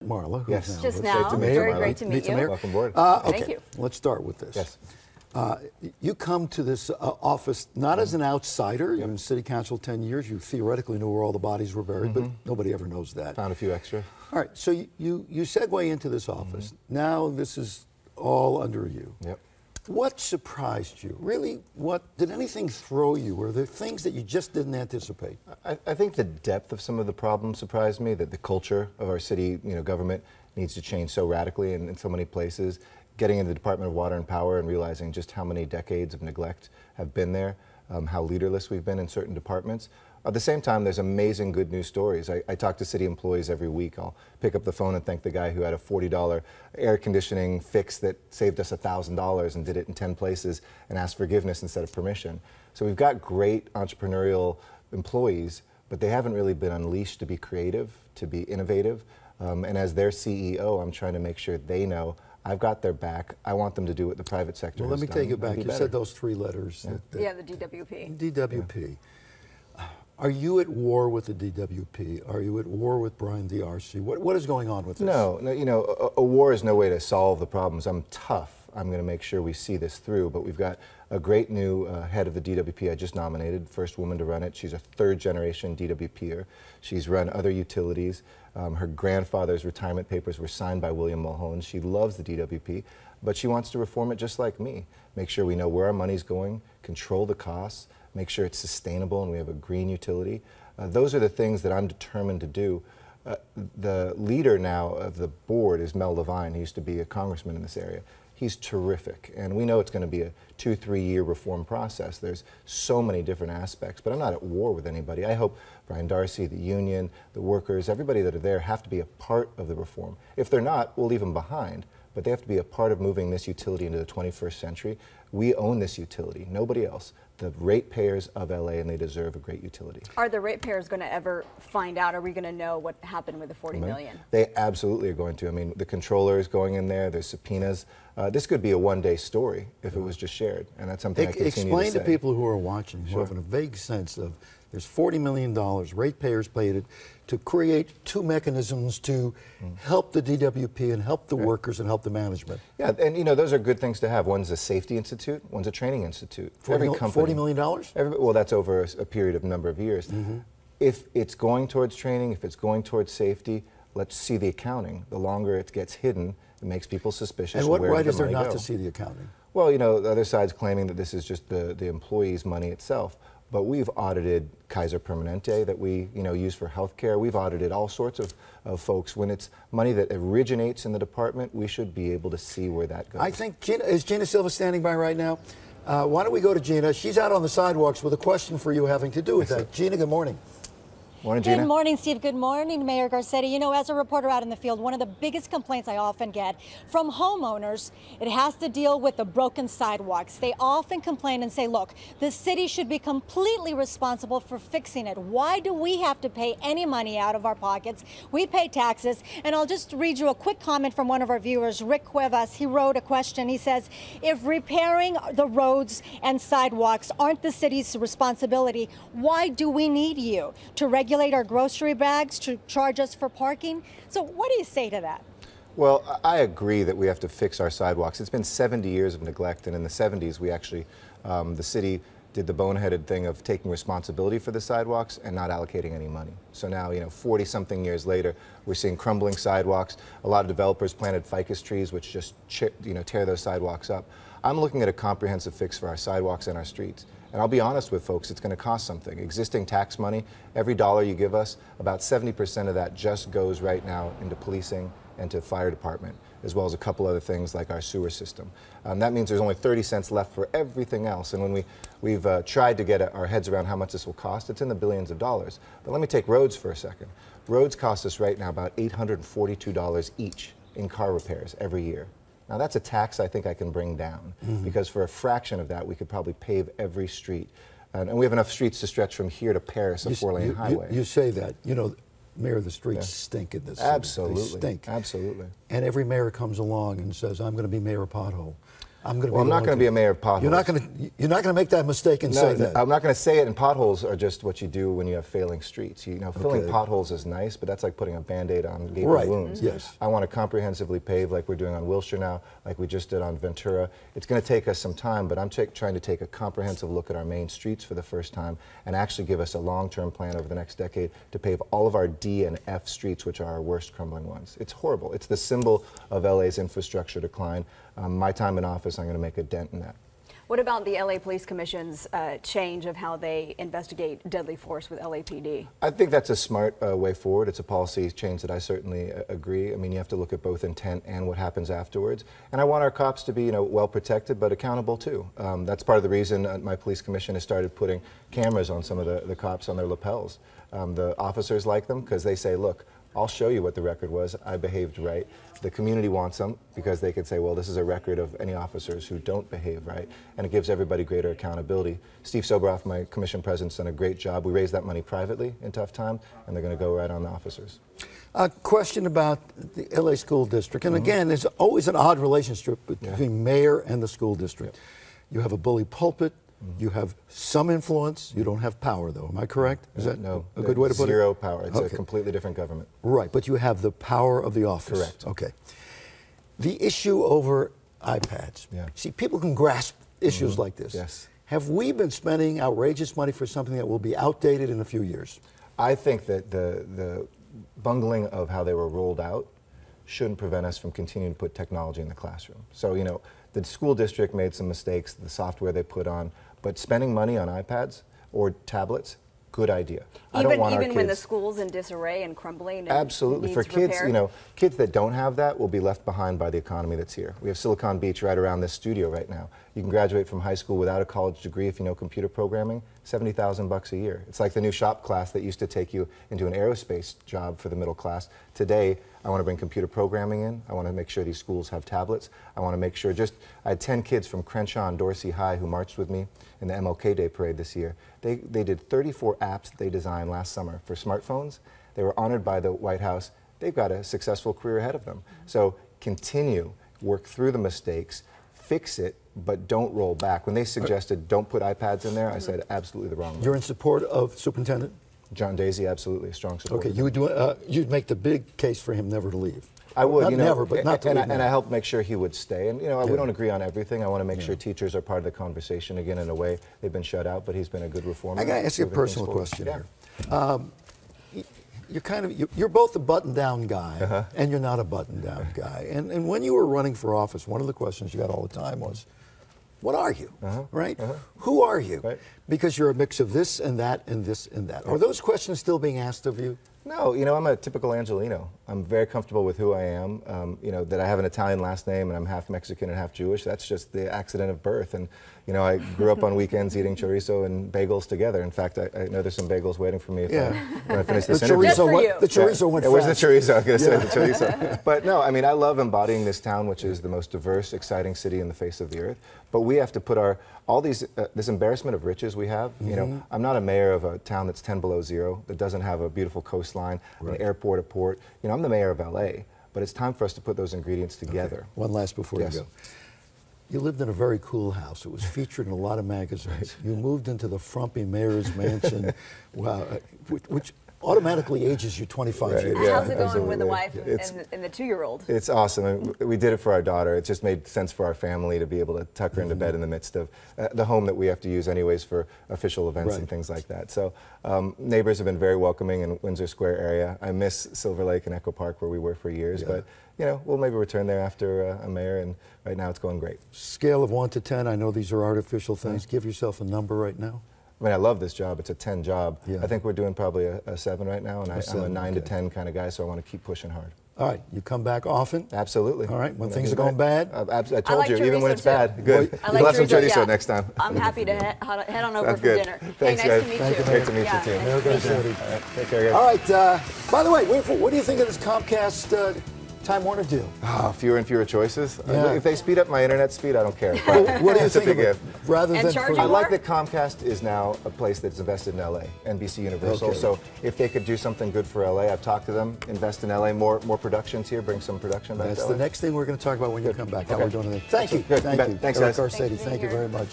Marla, who's yes. now Just with now. the mayor. Very great to meet you. Welcome aboard. Okay, Thank you. let's start with this. Yes. You come to this office not as an outsider. You're in city council 10 years. You theoretically knew where all the bodies were buried, but nobody ever knows that. Found a few extra. All right, so you segue into this office. Now this is all under you. Yep. What surprised you? Really, did anything throw you? Were there things that you just didn't anticipate? I think the depth of some of the problems surprised me, that the culture of our city government needs to change so radically in so many places. Getting into the Department of Water and Power and realizing just how many decades of neglect have been there, how leaderless we've been in certain departments. At the same time, there's amazing good news stories. I talk to city employees every week. I'll pick up the phone and thank the guy who had a $40 air conditioning fix that saved us $1,000 and did it in 10 places and asked forgiveness instead of permission. So we've got great entrepreneurial employees, but they haven't really been unleashed to be creative, to be innovative. And as their CEO, I'm trying to make sure they know I've got their back. I want them to do what the private sector Well, has let me done. take it back. You Better. said those three letters. Yeah, the DWP. DWP. Are you at war with the DWP? Are you at war with Brian DRC? What is going on with this? No, a war is no way to solve the problems. I'm tough. I'm going to make sure we see this through, but we've got a great new head of the DWP I just nominated, first woman to run it. She's a third-generation DWPer. She's run other utilities. Her grandfather's retirement papers were signed by William Mulholland. She loves the DWP, but she wants to reform it just like me. Make sure we know where our money's going, control the costs, make sure it's sustainable and we have a green utility. Those are the things that I'm determined to do. The leader now of the board is Mel Levine. He used to be a congressman in this area. He's terrific, and we know it's going to be a 2-3 year reform process. There's so many different aspects, but I'm not at war with anybody. I hope Brian Darcy, the union, the workers, everybody that are there have to be a part of the reform. If they're not, we'll leave them behind, but they have to be a part of moving this utility into the 21st century. We own this utility, nobody else. The ratepayers of LA, and they deserve a great utility. Are the ratepayers going to ever find out? Are we going to know what happened with the $40 million? They absolutely are going to. I mean, the controller is going in there. There's subpoenas. This could be a one-day story if it was just shared, and that's something I continue to say. Explain to people who are watching, who have a vague sense of there's $40 million, ratepayers paid it, to create two mechanisms to help the DWP and help the workers and help the management. Yeah, and those are good things to have. One's a safety institute, one's a training institute. $40 million? Well, that's over a period of number of years. If it's going towards training, if it's going towards safety, let's see the accounting. The longer it gets hidden, it makes people suspicious. And what right is there not go. to see the accounting? Well, the other side's claiming that this is just the employee's money itself. But we've audited Kaiser Permanente that we use for healthcare. We've audited all sorts of folks. When it's money that originates in the department, we should be able to see where that goes. I think is Gina Silva standing by right now? Why don't we go to Gina? She's out on the sidewalks with a question for you having to do with that. Gina, good morning. Morning, Gina. Good morning, Steve. Good morning, Mayor Garcetti. As a reporter out in the field, one of the biggest complaints I often get from homeowners, it has to deal with the broken sidewalks. They often complain and say, look, the city should be completely responsible for fixing it. Why do we have to pay any money out of our pockets? We pay taxes. And I'll just read you a quick comment from one of our viewers, Rick Cuevas. He wrote a question. He says, if repairing the roads and sidewalks aren't the city's responsibility, why do we need you to regulate our grocery bags, to charge us for parking? So what do you say to that? Well, I agree that we have to fix our sidewalks. It's been 70 years of neglect, and in the 70s we actually, the city did the boneheaded thing of taking responsibility for the sidewalks and not allocating any money. So now, 40-something years later, we're seeing crumbling sidewalks. A lot of developers planted ficus trees, which just tear those sidewalks up. I'm looking at a comprehensive fix for our sidewalks and our streets. And I'll be honest with folks, it's going to cost something. Existing tax money, every dollar you give us, about 70% of that just goes right now into policing and to fire department, as well as a couple other things like our sewer system. That means there's only 30 cents left for everything else. And when we've tried to get our heads around how much this will cost, it's in the billions of dollars. But let me take roads for a second. Roads cost us right now about $842 each in car repairs every year. Now that's a tax I think I can bring down, because for a fraction of that we could probably pave every street. And we have enough streets to stretch from here to Paris, a 4-lane highway. You say that. Mayor, the streets stink in this city. Absolutely. They stink. Absolutely. And every mayor comes along and says, I'm going to be mayor of pothole. I'm going to. Well, I'm not going to be a mayor of potholes. You're not going to make that mistake and say that. I'm not going to say it. And potholes are just what you do when you have failing streets. You know, filling potholes is nice, but that's like putting a Band-Aid on gaping wounds. Yes. I want to comprehensively pave like we're doing on Wilshire now, like we just did on Ventura. It's going to take us some time, but I'm trying to take a comprehensive look at our main streets for the first time and actually give us a long-term plan over the next decade to pave all of our D and F streets, which are our worst crumbling ones. It's horrible. It's the symbol of LA's infrastructure decline. My time in office, I'm going to make a dent in that. What about the LA Police Commission's change of how they investigate deadly force with LAPD? I think that's a smart way forward. It's a policy change that I certainly agree. I mean, you have to look at both intent and what happens afterwards. And I want our cops to be, well protected, but accountable too. That's part of the reason my police commission has started putting cameras on some of the cops on their lapels. The officers like them because they say, look, I'll show you what the record was. I behaved right. The community wants them because they could say, well, this is a record of any officers who don't behave right, and it gives everybody greater accountability. Steve Soboroff, my commission president's done a great job. We raised that money privately in tough times, and they're going to go right on the officers. A question about the LA School District, and again, there's always an odd relationship between mayor and the school district. You have a bully pulpit. You have some influence. You don't have power, though. Am I correct? Is that a good way to put it? Zero power. It's a completely different government. Right, but you have the power of the office. Correct. Okay. The issue over iPads. Yeah. See, people can grasp issues like this. Yes. Have we been spending outrageous money for something that will be outdated in a few years? I think that the bungling of how they were rolled out shouldn't prevent us from continuing to put technology in the classroom. So, the school district made some mistakes, the software they put on, but spending money on iPads or tablets, good idea. I don't want our even when the kids, school's in disarray and crumbling and absolutely. For kids, repair? Kids that don't have that will be left behind by the economy that's here. We have Silicon Beach right around this studio right now. You can graduate from high school without a college degree if you know computer programming, $70,000 a year. It's like the new shop class that used to take you into an aerospace job for the middle class. Today, I want to bring computer programming in. I want to make sure these schools have tablets. I want to make sure I had 10 kids from Crenshaw and Dorsey High who marched with me in the MLK Day parade this year. They did 34 apps that they designed last summer for smartphones. They were honored by the White House. They've got a successful career ahead of them. So continue, work through the mistakes, fix it, but don't roll back. When they suggested don't put iPads in there, I said absolutely the wrong way. You're in support of Superintendent? John Daisy, absolutely a strong supporter. Okay, you'd make the big case for him never to leave. I would, not never, but not to leave. And I helped make sure he would stay. And we don't agree on everything. I want to make sure teachers are part of the conversation. Again, in a way, they've been shut out, but he's been a good reformer. I got to ask you a personal question here. You're both a button-down guy, and you're not a button-down guy. And when you were running for office, one of the questions you got all the time was, what are you, right? Who are you? Right. Because you're a mix of this and that and this and that. Are those questions still being asked of you? No, I'm a typical Angelino. I'm very comfortable with who I am. That I have an Italian last name and I'm half Mexican and half Jewish. That's just the accident of birth. And I grew up on weekends eating chorizo and bagels together. In fact, I know there's some bagels waiting for me when I finish this interview. The chorizo went fast. Where's the chorizo? I'm going to say the chorizo. But no, I love embodying this town, which is the most diverse, exciting city in the face of the earth. But we have to put this embarrassment of riches we have. I'm not a mayor of a town that's 10 below zero, that doesn't have a beautiful coastline, an airport, a port. I'm the mayor of LA, but it's time for us to put those ingredients together. Okay. One last before you go. You lived in a very cool house. It was featured in a lot of magazines. You moved into the frumpy mayor's mansion, which automatically ages you 25 years. How's it going with the wife and the 2-year-old? It's awesome. We did it for our daughter. It just made sense for our family to be able to tuck her into bed in the midst of the home that we have to use anyways for official events and things like that. So neighbors have been very welcoming in Windsor Square area. I miss Silver Lake and Echo Park where we were for years, but we'll maybe return there after a mayor, and right now it's going great. Scale of 1 to 10, I know these are artificial things. Give yourself a number right now. I love this job. It's a 10 job. I think we're doing probably a 7 right now, and I'm a 9 to 10 kind of guy, so I want to keep pushing hard. All right, you come back often? Absolutely. All right, when things are going bad? I told you, even when it's bad. Good. We'll have some chorizo next time. I'm happy to head on over for dinner. Thanks, guys. Nice to meet you. Great to meet you, too. Mayor Garcetti. Take care, guys. All right, by the way, what do you think of this Comcast Time Warner do? Fewer and fewer choices. Yeah. If they speed up my internet speed, I don't care. What do you think big of it? if. Rather And than charging I more? like that Comcast is now a place that's invested in LA, NBC Universal. Okay. So if they could do something good for LA, I've talked to them, invest in LA, more productions here, bring some production back That's to the LA. next thing we're going to talk about when you come back. How Okay. we're doing it. Thank you. Good. Thank you. Thanks, Eric guys. Garcetti, Thanks for being thank you here. very much.